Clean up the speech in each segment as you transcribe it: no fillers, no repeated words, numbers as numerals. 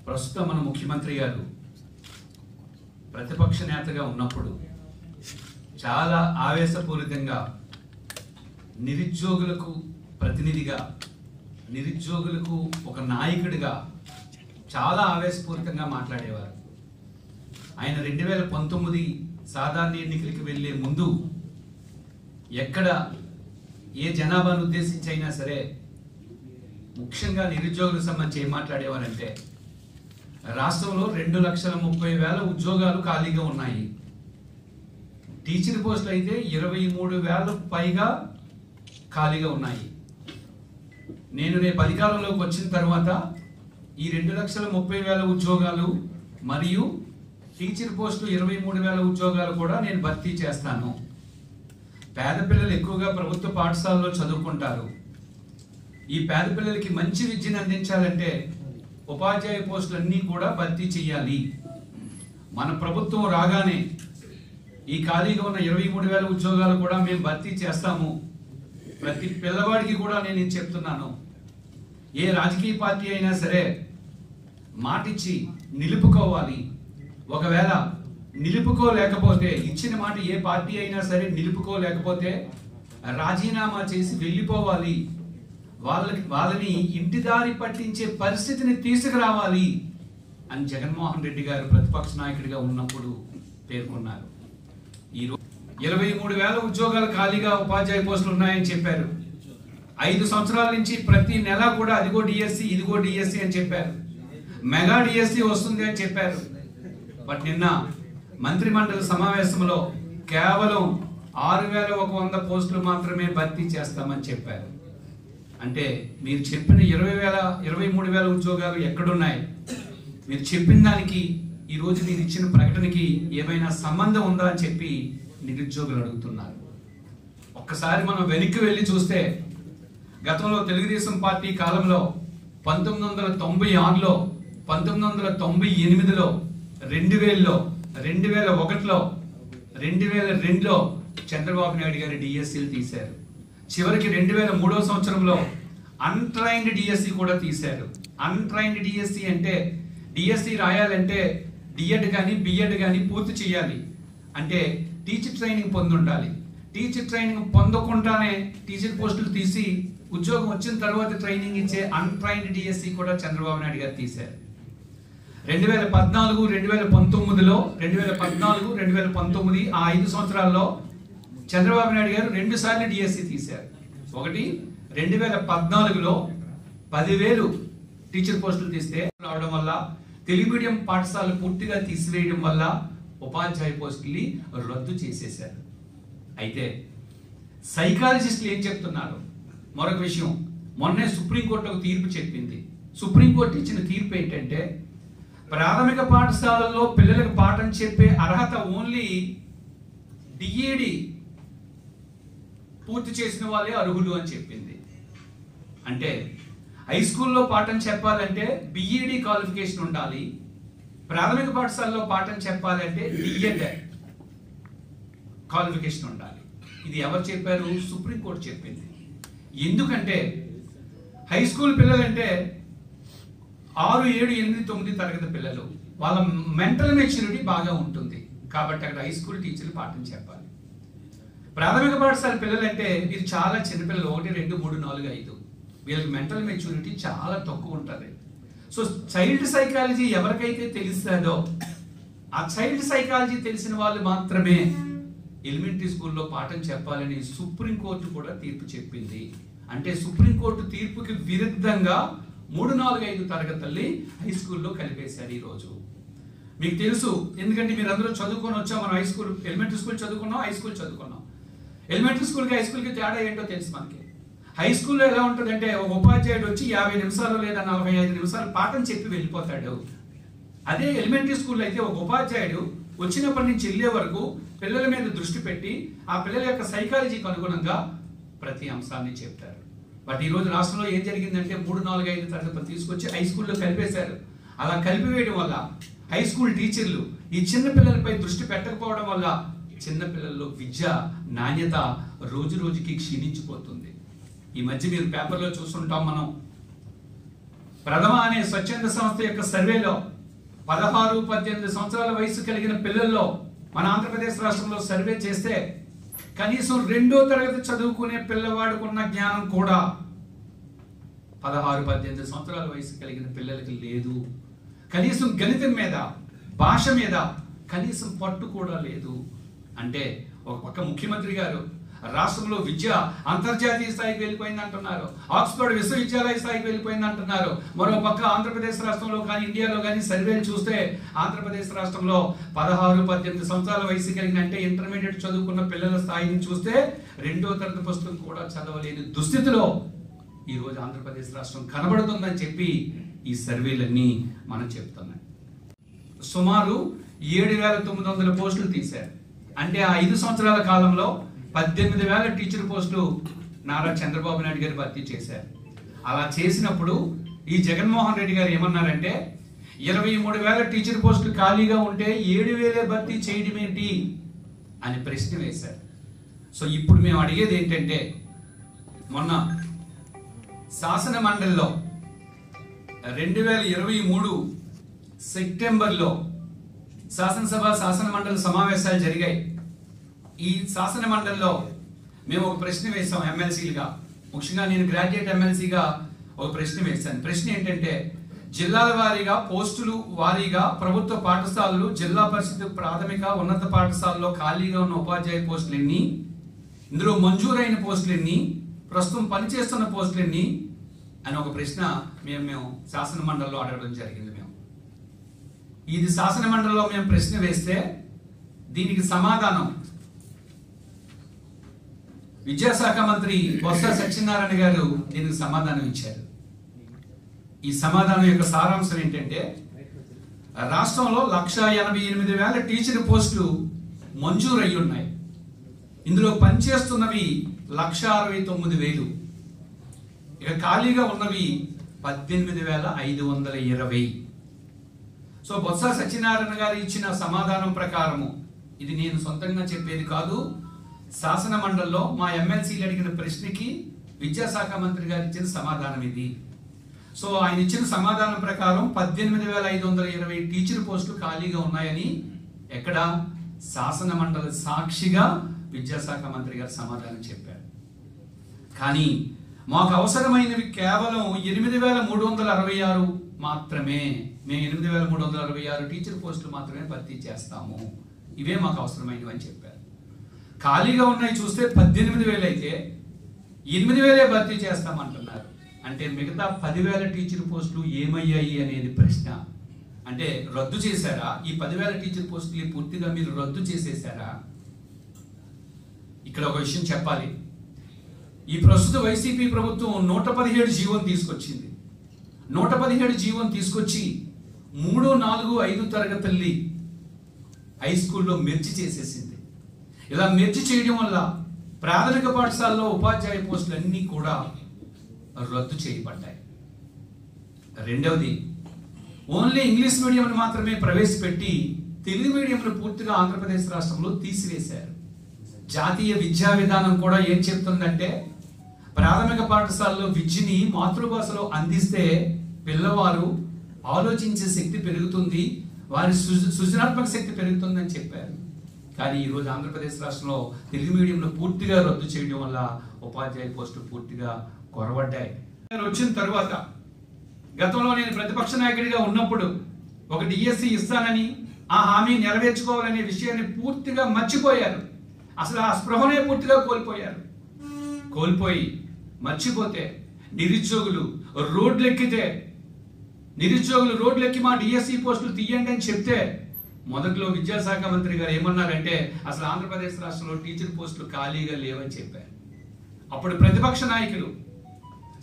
ప్రస్తుతం మన ముఖ్యమంత్రి గారు ప్రతిపక్ష నేతగా ఉన్నప్పుడు చాలా ఆవేశపూరితంగా నిరుద్యోగులకు ప్రతినిధిగా, నిరుద్యోగులకు ఒక నాయకుడిగా చాలా ఆవేశపూరితంగా మాట్లాడేవారు. ఆయన 2019 సాధారణ ఎన్నికలకు వెళ్ళే ముందు ఎక్కడ ఏ జనాభాను ఉద్దేశించి అయినా సరే ముఖ్యంగా నిరుద్యోగులకు సంబంధించి ఏం మాట్లాడేవారంటే, రాష్ట్రంలో 2,30,000 ఉద్యోగాలు ఖాళీగా ఉన్నాయి. టీచర్ పోస్టులు అయితే 23,000 పైగా ఖాళీగా ఉన్నాయి. నేను రేపు అధికారంలోకి వచ్చిన తర్వాత ఈ 2,30,000 ఉద్యోగాలు మరియు టీచర్ పోస్టులు 23,000 ఉద్యోగాలు కూడా నేను భర్తీ చేస్తాను. పేద పిల్లలు ఎక్కువగా ప్రభుత్వ పాఠశాలలో చదువుకుంటారు. ఈ పేద పిల్లలకి మంచి విద్యను అందించాలంటే ఉపాధ్యాయ పోస్టులన్నీ కూడా భర్తీ చేయాలి. మన ప్రభుత్వం రాగానే ఈ ఖాళీగా ఉన్న 23,000 ఉద్యోగాలు కూడా మేము భర్తీ చేస్తాము. ప్రతి పిల్లవాడికి కూడా నేను చెప్తున్నాను, ఏ రాజకీయ పార్టీ అయినా సరే మాటిచ్చి నిలుపుకోవాలి. ఒకవేళ నిలుపుకోలేకపోతే, ఇచ్చిన మాట ఏ పార్టీ అయినా సరే నిలుపుకోలేకపోతే రాజీనామా చేసి వెళ్ళిపోవాలి. వాళ్ళని ఇంటి దారి పట్టించే పరిస్థితిని తీసుకురావాలి అని జగన్మోహన్ రెడ్డి గారు ప్రతిపక్ష నాయకుడిగా ఉన్నప్పుడు పేర్కొన్నారు. ఈరోజు 23,000 ఉద్యోగాలు ఖాళీగా ఉపాధ్యాయ పోస్టులు ఉన్నాయని చెప్పారు. 5 సంవత్సరాల నుంచి ప్రతి నెల కూడా అదిగో డిఎస్సి, ఇదిగో డిఎస్సి అని చెప్పారు. మెగా డిఎస్సి వస్తుంది అని చెప్పారు. బట్ నిన్న మంత్రిమండలి సమావేశంలో కేవలం 6,100 పోస్టులు మాత్రమే భర్తీ చేస్తామని చెప్పారు. అంటే మీరు చెప్పిన 23,000 ఉద్యోగాలు ఎక్కడున్నాయి? మీరు చెప్పిన దానికి ఈరోజు మీరు ఇచ్చిన ప్రకటనకి ఏమైనా సంబంధం ఉందా అని చెప్పి నిరుద్యోగులు అడుగుతున్నారు. ఒక్కసారి మనం వెనక్కి వెళ్ళి చూస్తే, గతంలో తెలుగుదేశం పార్టీ కాలంలో 1996లో, 1998లో, 2000లో, 2001లో, 2002లో చంద్రబాబు నాయుడు గారి డిఎస్సీలు తీశారు. చివరికి 2003వ సంవత్సరంలో అన్ట్రైన్డ్ డిఎస్సి కూడా తీశారు. అన్ట్రైన్డ్ డిఎస్సి అంటే డిఎస్సి రాయాలంటే డిఎడ్ కానీ బిఎడ్ కానీ పూర్తి చేయాలి. అంటే టీచర్ ట్రైనింగ్ పొంది ఉండాలి. టీచర్ ట్రైనింగ్ పొందకుండానే టీచర్ పోస్టులు తీసి ఉద్యోగం వచ్చిన తర్వాత ట్రైనింగ్ ఇచ్చే అన్ట్రైన్డ్ డిఎస్సి కూడా చంద్రబాబు నాయుడు గారు తీశారు. 2014, 2019లో, 2014, 2019 ఆ 5 సంవత్సరాల్లో చంద్రబాబు నాయుడు గారు 2 సార్లు డిఎస్సి తీశారు. ఒకటి 2014లో 10,000 టీచర్ పోస్టులు తీస్తే రావడం వల్ల, తెలుగు మీడియం పాఠశాలలు పూర్తిగా తీసివేయడం వల్ల ఉపాధ్యాయ పోస్టుల్ని రద్దు చేసేశారు. అయితే సైకాలజిస్టులు ఏం చెప్తున్నారు? మరొక విషయం, మొన్నే సుప్రీంకోర్టు ఒక తీర్పు చెప్పింది. సుప్రీంకోర్టు ఇచ్చిన తీర్పు ఏంటంటే, ప్రాథమిక పాఠశాలల్లో పిల్లలకు పాఠం చెప్పే అర్హత ఓన్లీ డిఏడి పూర్తి చేసిన వాళ్ళే అర్హులు అని చెప్పింది. అంటే హై స్కూల్లో పాఠం చెప్పాలంటే బిఈడి క్వాలిఫికేషన్ ఉండాలి. ప్రాథమిక పాఠశాలలో పాఠం చెప్పాలంటే డిఎడ్ క్వాలిఫికేషన్ ఉండాలి. ఇది ఎవరు చెప్పారు? సుప్రీంకోర్టు చెప్పింది. ఎందుకంటే హై స్కూల్ పిల్లలంటే 6, 7, 8, 9 తరగతి పిల్లలు, వాళ్ళ మెంటల్ మెచ్యూరిటీ బాగా ఉంటుంది కాబట్టి అక్కడ హై స్కూల్ టీచర్లు పాఠం చెప్పాలి. ప్రాథమిక పాఠశాల పిల్లలంటే వీరు చాలా చిన్నపిల్లలు, 1, 2, 3, 4, 5, వీళ్ళకి మెంటల్ మెచ్యూరిటీ చాలా తక్కువ ఉంటుంది. సో చైల్డ్ సైకాలజీ ఎవరికైతే తెలుస్తుందో ఆ చైల్డ్ సైకాలజీ తెలిసిన వాళ్ళు మాత్రమే ఎలిమెంటరీ స్కూల్లో పాఠం చెప్పాలని సుప్రీంకోర్టు కూడా తీర్పు చెప్పింది. అంటే సుప్రీంకోర్టు తీర్పుకి విరుద్ధంగా 3, 4, 5 తరగతుల్ని హై స్కూల్లో కలిపేశారు. ఈరోజు మీకు తెలుసు, ఎందుకంటే మీరు అందరూ చదువుకొని వచ్చాం. మనం హై స్కూల్, ఎలిమెంటరీ స్కూల్ చదువుకున్నాం, హై స్కూల్ చదువుకున్నాం. ఎలిమెంటరీ స్కూల్కి హై స్కూల్కి తేడా ఏంటో తెలుసు మనకి. హై స్కూల్లో ఎలా ఉంటుందంటే, ఒక ఉపాధ్యాయుడు వచ్చి 50 నిమిషాలు లేదా 45 నిమిషాలు పాఠం చెప్పి వెళ్ళిపోతాడు. అదే ఎలిమెంటరీ స్కూల్లో అయితే ఒక ఉపాధ్యాయుడు వచ్చినప్పటి నుంచి వెళ్ళే వరకు పిల్లల మీద దృష్టి పెట్టి ఆ పిల్లల యొక్క సైకాలజీకి అనుగుణంగా ప్రతి అంశాన్ని చెప్తారు. బట్ ఈరోజు రాష్ట్రంలో ఏం జరిగిందంటే 3, 4, 5 తరగతులు తీసుకొచ్చి హై స్కూల్లో కలిపేశారు. అలా కలిపివేయడం వల్ల హై స్కూల్ టీచర్లు ఈ చిన్న పిల్లలపై దృష్టి పెట్టకపోవడం వల్ల చిన్న పిల్లల్లో విద్య నాణ్యత రోజు రోజుకి క్షీణించిపోతుంది. ఈ మధ్య మీరు పేపర్లో చూస్తుంటాం మనం, ప్రథమ అనే స్వచ్ఛంద సంస్థ యొక్క సర్వేలో 16-18 సంవత్సరాల వయసు కలిగిన పిల్లల్లో మన ఆంధ్రప్రదేశ్ రాష్ట్రంలో సర్వే చేస్తే కనీసం 2వ తరగతి చదువుకునే పిల్లవాడికి ఉన్న జ్ఞానం కూడా 16-18 సంవత్సరాల వయసు కలిగిన పిల్లలకి లేదు. కనీసం గణితం మీద, భాష మీద కనీసం పట్టు కూడా లేదు. అంటే ఒక పక్క ముఖ్యమంత్రి గారు రాష్ట్రంలో విద్య అంతర్జాతీయ స్థాయికి వెళ్ళిపోయింది అంటున్నారు, ఆక్స్ఫర్డ్ విశ్వవిద్యాలయ స్థాయికి వెళ్ళిపోయింది అంటున్నారు. మరో పక్క ఆంధ్రప్రదేశ్ రాష్ట్రంలో కానీ ఇండియాలో కానీ సర్వేలు చూస్తే ఆంధ్రప్రదేశ్ రాష్ట్రంలో 16-18 సంవత్సరాల వయసు కలిగిన అంటే ఇంటర్మీడియట్ చదువుకున్న పిల్లల స్థాయిని చూస్తే 2వ తరగతి పుస్తకం కూడా చదవలేని దుస్థితిలో ఈరోజు ఆంధ్రప్రదేశ్ రాష్ట్రం కనబడుతుందని చెప్పి ఈ సర్వేలన్నీ మనం చెప్తున్నాయి. సుమారు 7,900 పోస్టులు తీశారు. అంటే ఆ 5 సంవత్సరాల కాలంలో 18,000 టీచర్ పోస్టులు నారా చంద్రబాబు నాయుడు గారు భర్తీ చేశారు. అలా చేసినప్పుడు ఈ జగన్మోహన్ రెడ్డి గారు ఏమన్నారంటే 23,000 టీచర్ పోస్టులు ఖాళీగా ఉంటే 7,000 భర్తీ చేయడం ఏంటి అని ప్రశ్న వేశారు. సో ఇప్పుడు మేము అడిగేది ఏంటంటే, మొన్న శాసన మండలిలో 2023 సెప్టెంబర్లో శాసనసభ శాసన మండలి సమావేశాలు జరిగాయి. ఈ శాసన మండలిలో మేము ఒక ప్రశ్న వేసాం ఎమ్మెల్సీలుగా. ముఖ్యంగా నేను గ్రాడ్యుయేట్ ఎమ్మెల్సీగా ఒక ప్రశ్న వేశాను. ప్రశ్న ఏంటంటే, జిల్లాల వారీగా పోస్టులు వారీగా ప్రభుత్వ పాఠశాలలు, జిల్లా పరిషత్ ప్రాథమిక ఉన్నత పాఠశాలలో ఖాళీగా ఉన్న ఉపాధ్యాయ పోస్టులు ఎన్ని, ఇందులో మంజూరైన పోస్టులు ఎన్ని, ప్రస్తుతం పనిచేస్తున్న పోస్టులు ఎన్ని అని ఒక ప్రశ్న మేము శాసన మండలిలో అడగడం జరిగింది. ఇది శాసన మండలిలో మేము ప్రశ్న వేస్తే దీనికి సమాధానం విద్యాశాఖ మంత్రి బొత్స సత్యనారాయణ గారు దీనికి సమాధానం ఇచ్చారు. ఈ సమాధానం యొక్క సారాంశం ఏంటంటే, రాష్ట్రంలో 1,88,000 టీచర్ పోస్టులు మంజూరు అయి ఉన్నాయి. ఇందులో పనిచేస్తున్నవి 1,69,000. ఇక ఖాళీగా ఉన్నవి 18,520. సో బొత్స సత్యనారాయణ గారు ఇచ్చిన సమాధానం ప్రకారము, ఇది నేను సొంతంగా చెప్పేది కాదు, శాసన మండలిలో మా ఎమ్మెల్సీలు అడిగిన ప్రశ్నకి విద్యాశాఖ మంత్రి గారు ఇచ్చిన సమాధానం ఇది. సో ఆయన ఇచ్చిన సమాధానం ప్రకారం 18,520 టీచర్ పోస్టులు ఖాళీగా ఉన్నాయని ఎక్కడ శాసన మండలి సాక్షిగా విద్యాశాఖ మంత్రి గారు సమాధానం చెప్పారు. కానీ మాకు అవసరమైనవి కేవలం 8,366 మాత్రమే. మేము 8,366 టీచర్ పోస్టులు మాత్రమే భర్తీ చేస్తాము, ఇవే మాకు అవసరమైనవి అని చెప్పారు. ఖాళీగా ఉన్నాయి చూస్తే 18,000 అయితే 8,000 భర్తీ చేస్తామంటున్నారు. అంటే మిగతా 10,000 టీచర్ పోస్టులు ఏమయ్యాయి అనేది ప్రశ్న. అంటే రద్దు చేశారా? ఈ 10,000 టీచర్ పోస్టులు పూర్తిగా మీరు రద్దు చేసేసారా? ఇక్కడ ఒక విషయం చెప్పాలి. ఈ ప్రస్తుత వైసీపీ ప్రభుత్వం 117 జీవోని తీసుకొచ్చింది. 117 జీవోని తీసుకొచ్చి 3, 4, 5 తరగతుల్ని హై స్కూల్లో మెర్జి చేసేసింది. ఇలా మెర్జి చేయడం వల్ల ప్రాథమిక పాఠశాలలో ఉపాధ్యాయ పోస్టులు అన్నీ కూడా రద్దు చేయబడ్డాయి. రెండవది, ఓన్లీ ఇంగ్లీష్ మీడియంను మాత్రమే ప్రవేశపెట్టి తెలుగు మీడియంను పూర్తిగా ఆంధ్రప్రదేశ్ రాష్ట్రంలో తీసివేశారు. జాతీయ విద్యా విధానం కూడా ఏం చెప్తుందంటే, ప్రాథమిక పాఠశాలలో విద్యని మాతృభాషలో అందిస్తే పిల్లవారు ఆలోచించే శక్తి పెరుగుతుంది, వారి సృజనాత్మక శక్తి పెరుగుతుందని చెప్పారు. కానీ ఈరోజు ఆంధ్రప్రదేశ్ రాష్ట్రంలో తెలుగు మీడియంలో పూర్తిగా రద్దు చేయడం వల్ల ఉపాధ్యాయ పోస్టులు పూర్తిగా కొరవడ్డాయి. వచ్చిన తర్వాత గతంలో నేను ప్రతిపక్ష నాయకుడిగా ఉన్నప్పుడు ఒక డిఎస్సి ఇస్తానని, ఆ హామీ నెరవేర్చుకోవాలనే విషయాన్ని పూర్తిగా మర్చిపోయారు. అసలు ఆ స్పృహనే పూర్తిగా కోల్పోయి మర్చిపోతే నిరుద్యోగులు రోడ్లెక్కి మా డిఎస్సి పోస్టులు తీయండి అని చెప్తే, మొదట్లో విద్యాశాఖ మంత్రి గారు ఏమన్నారంటే అసలు ఆంధ్రప్రదేశ్ రాష్ట్రంలో టీచర్ పోస్టులు ఖాళీగా లేవని చెప్పారు. అప్పుడు ప్రతిపక్ష నాయకులు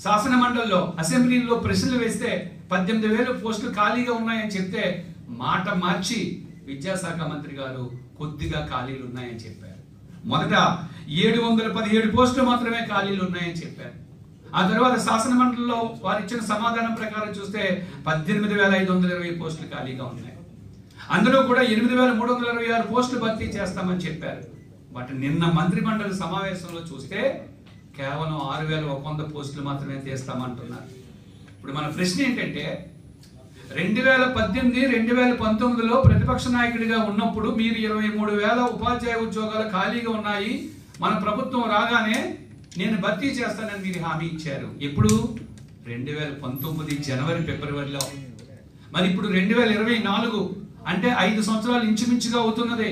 శాసన మండలిలో అసెంబ్లీలో ప్రశ్నలు వేస్తే 18,000 పోస్టులు ఖాళీగా ఉన్నాయని చెప్తే మాట మార్చి విద్యాశాఖ మంత్రి గారు కొద్దిగా ఖాళీలు ఉన్నాయని చెప్పారు. మొదట 717 పోస్టులు మాత్రమే ఖాళీలు ఉన్నాయని చెప్పారు. ఆ తర్వాత శాసన మండలిలో వారు ఇచ్చిన సమాధానం ప్రకారం చూస్తే 18,520 పోస్టులు ఖాళీగా ఉన్నాయి. అందులో కూడా 8,366 పోస్టులు భర్తీ చేస్తామని చెప్పారు. బట్ నిన్న మంత్రి మండలి సమావేశంలో చూస్తే కేవలం 6,100 పోస్టులు మాత్రమే తీస్తామంటున్నారు. ఇప్పుడు మన ప్రశ్న ఏంటంటే 2018, 2019లో ప్రతిపక్ష నాయకుడిగా ఉన్నప్పుడు మీరు 23,000 ఉపాధ్యాయ ఉద్యోగాలు ఖాళీగా ఉన్నాయి, మన ప్రభుత్వం రాగానే నేను భర్తీ చేస్తానని మీరు హామీ ఇచ్చారు. ఎప్పుడు? 2019 జనవరి, ఫిబ్రవరిలో. మరి ఇప్పుడు 2024 అంటే 5 సంవత్సరాలు ఇంచుమించుగా అవుతున్నదే.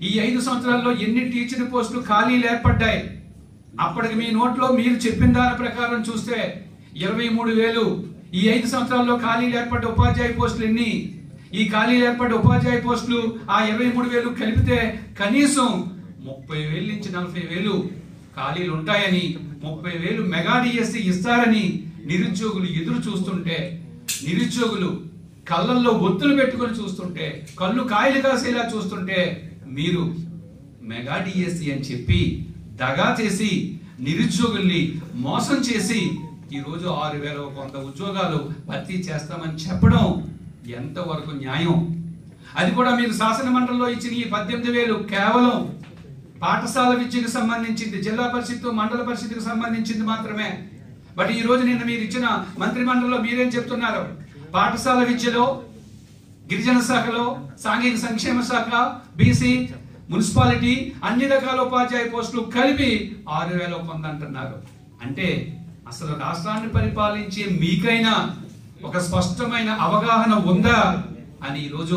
ఈ 5 సంవత్సరాల్లో ఎన్ని టీచర్ పోస్టులు ఖాళీలు ఏర్పడ్డాయి? అప్పటికి మీ నోట్లో మీరు చెప్పిన దాని ప్రకారం చూస్తే 23,000. ఈ 5 సంవత్సరాల్లో ఖాళీలు ఏర్పడ్డ ఉపాధ్యాయ పోస్టులు ఎన్ని? ఈ ఖాళీలు ఏర్పడ్డ ఉపాధ్యాయ పోస్టులు ఆ 23,000 కలిపితే కనీసం 30,000 నుంచి 40,000 ఖాళీలు ఉంటాయని, 30,000 మెగా డిఎస్సి ఇస్తారని నిరుద్యోగులు ఎదురు చూస్తుంటే, నిరుద్యోగులు కళ్ళల్లో ఒత్తులు పెట్టుకొని చూస్తుంటే, కళ్ళు కాయలు కాసేలా చూస్తుంటే, మీరు మెగా డిఎస్సి అని చెప్పి దగా చేసి నిరుద్యోగుల్ని మోసం చేసి ఈరోజు 6,100 ఉద్యోగాలు భర్తీ చేస్తామని చెప్పడం ఎంతవరకు న్యాయం? అది కూడా మీరు శాసన మండలిలో ఇచ్చిన ఈ 18,000 కేవలం పాఠశాల విద్యకు సంబంధించింది, జిల్లా పరిషత్, మండల పరిషత్కు సంబంధించింది మాత్రమే. బట్ ఈ రోజు నిన్న మీరు ఇచ్చిన మంత్రి మండలిలో మీరేం చెప్తున్నారు? పాఠశాల విద్యలో, గిరిజన శాఖలో, సాంఘిక సంక్షేమ శాఖ, బీసీ, మున్సిపాలిటీ అన్ని రకాల ఉపాధ్యాయ పోస్టులు కలిపి 6,100 అంటున్నారు. అంటే అసలు రాష్ట్రాన్ని పరిపాలించే మీకైనా ఒక స్పష్టమైన అవగాహన ఉందా అని ఈరోజు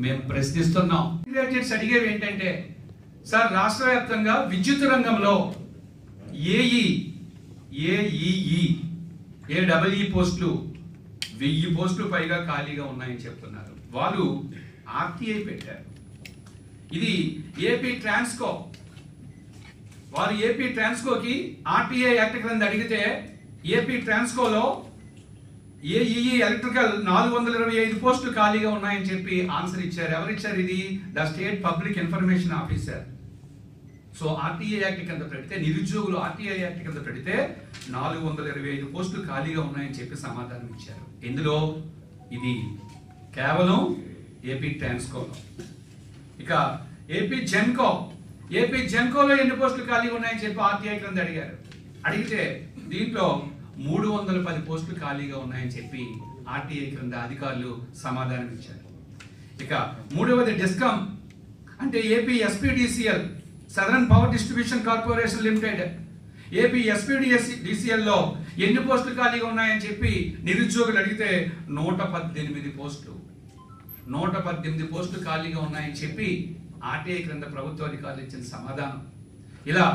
మేము ప్రశ్నిస్తున్నాం. గ్రాడ్యుయేట్స్ అడిగేవి ఏంటంటే, సార్ రాష్ట్ర వ్యాప్తంగా విద్యుత్ రంగంలో ఏఈ, ఏఈఈ పోస్టులు 1000 పోస్టులు పైగా ఖాళీగా ఉన్నాయని చెప్తున్నారు. వాళ్ళు ఆర్టీఐ పెట్టారు. ఇది ఏపీ ట్రాన్స్కో, వారు ఏపీ ట్రాన్స్కోకి ఆర్టీఐ యాక్ట్ క్రింద అడిగితే ఏపీ ట్రాన్స్కోలో ఏఈఈ ఎలక్ట్రికల్ 425 పోస్టులు ఖాళీగా ఉన్నాయని చెప్పి ఆన్సర్ ఇచ్చారు. ఎవరిచ్చారు? ఇది the state public information officer. So RTI act కింద పెడితే, నిరుద్యోగులు ఆర్టీఐ యాక్ట్ కింద పెడితే 425 పోస్టులు ఖాళీగా ఉన్నాయని చెప్పి సమాధానం ఇచ్చారు. ఎందులో? ఇది కేవలం ఏపీ ట్రాన్స్కోలో. ఇక ఏపీ జెన్కోలో ఎన్ని పోస్టులు ఖాళీగా ఉన్నాయని చెప్పి ఆర్టీఐ కింద అడిగారు. అడిగితే దీంట్లో 310 పోస్టులు ఖాళీగా ఉన్నాయని చెప్పి ఆర్టీఐ క్రింద అధికారులు సమాధానం ఇచ్చారు. ఇక మూడవది డిస్కమ్, అంటే AP SPDCL, southern power distribution corporation limited. AP SPDCL లో ఎన్ని పోస్టులు ఖాళీగా ఉన్నాయని చెప్పి నిరుద్యోగులు అడిగితే 118 పోస్టులు, 118 పోస్టులు ఖాళీగా ఉన్నాయని చెప్పి ఆర్టీఐ క్రింద ప్రభుత్వ అధికారులు ఇచ్చిన సమాధానం. ఇలా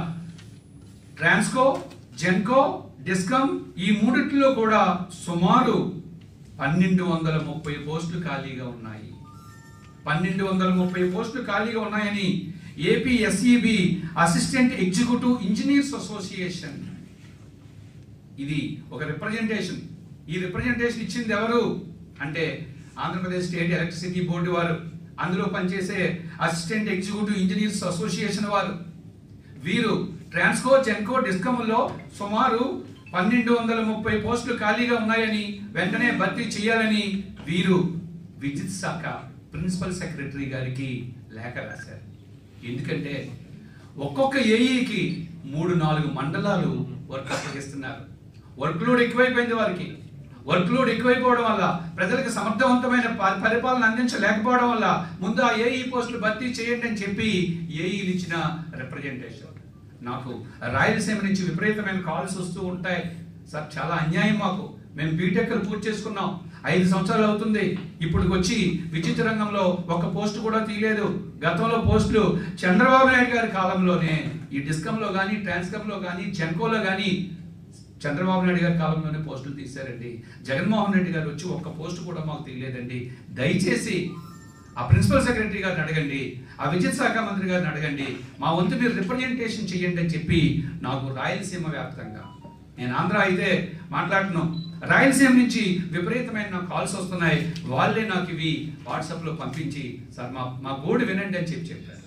ట్రాన్స్కో, జెన్కో, డిస్కమ్ ఈ మూడిట్లో కూడా సుమారు 1230 పోస్టులు ఖాళీగా ఉన్నాయి. 1230 పోస్టులు ఖాళీగా ఉన్నాయని AP SEB, assistant executive engineers association, ఇది ఒక రిప్రజెంటేషన్. ఈ రిప్రజెంటేషన్ ఇచ్చింది ఎవరు అంటే ఆంధ్రప్రదేశ్ స్టేట్ ఎలక్ట్రిసిటీ బోర్డు వారు, అందులో పనిచేసే అసిస్టెంట్ ఎగ్జిక్యూటివ్ ఇంజనీర్స్ అసోసియేషన్ వారు. వీరు ట్రాన్స్కో, జెన్కో, డిస్కమ్లో సుమారు 1230 పోస్టులు ఖాళీగా ఉన్నాయని, వెంటనే భర్తీ చేయాలని వీరు విద్యుత్ శాఖ ప్రిన్సిపల్ సెక్రటరీ గారికి లేఖ రాశారు. ఎందుకంటే ఒక్కొక్క ఏఈకి 3-4 మండలాలు వర్క్ అప్పగిస్తున్నారు. వర్క్ లోడ్ ఎక్కువైపోయింది వారికి. వర్క్ లోడ్ ఎక్కువైపోవడం వల్ల, ప్రజలకు సమర్థవంతమైన పరిపాలన అందించలేకపోవడం వల్ల ముందు ఆ ఏఈ పోస్టులు భర్తీ చేయండి అని చెప్పి ఏఈలు ఇచ్చిన రిప్రజెంటేషన్. నాకు రాయలసీమ నుంచి విపరీతమైన కాల్స్ వస్తూ ఉంటాయి. సార్ చాలా అన్యాయం మాకు, మేము బీటెక్లు పూర్తి చేసుకున్నాం, 5 సంవత్సరాలు అవుతుంది, ఇప్పుడు వచ్చి విద్యుత్ రంగంలో ఒక పోస్టు కూడా తీయలేదు. గతంలో పోస్టులు చంద్రబాబు నాయుడు గారి కాలంలోనే ఈ డిస్కంలో కానీ, ట్రాన్స్కమ్లో కానీ, జెన్కోలో కానీ చంద్రబాబు నాయుడు గారి కాలంలోనే పోస్టులు తీశారండి. జగన్మోహన్ రెడ్డి గారు వచ్చి ఒక్క పోస్టు కూడా మాకు తీయలేదండి. దయచేసి ఆ ప్రిన్సిపల్ సెక్రటరీ గారిని అడగండి, ఆ విద్యుత్ శాఖ మంత్రి గారిని అడగండి, మా వంతు మీరు రిప్రజెంటేషన్ చేయండి అని చెప్పి నాకు రాయలసీమ వ్యాప్తంగా, నేను ఆంధ్ర అయితే మాట్లాడుతున్నాం, రాయలసీమ నుంచి విపరీతమైన నాకు కాల్స్ వస్తున్నాయి. వాళ్ళే నాకు ఇవి వాట్సాప్లో పంపించి సార్ మా గోడు వినండి అని చెప్పారు.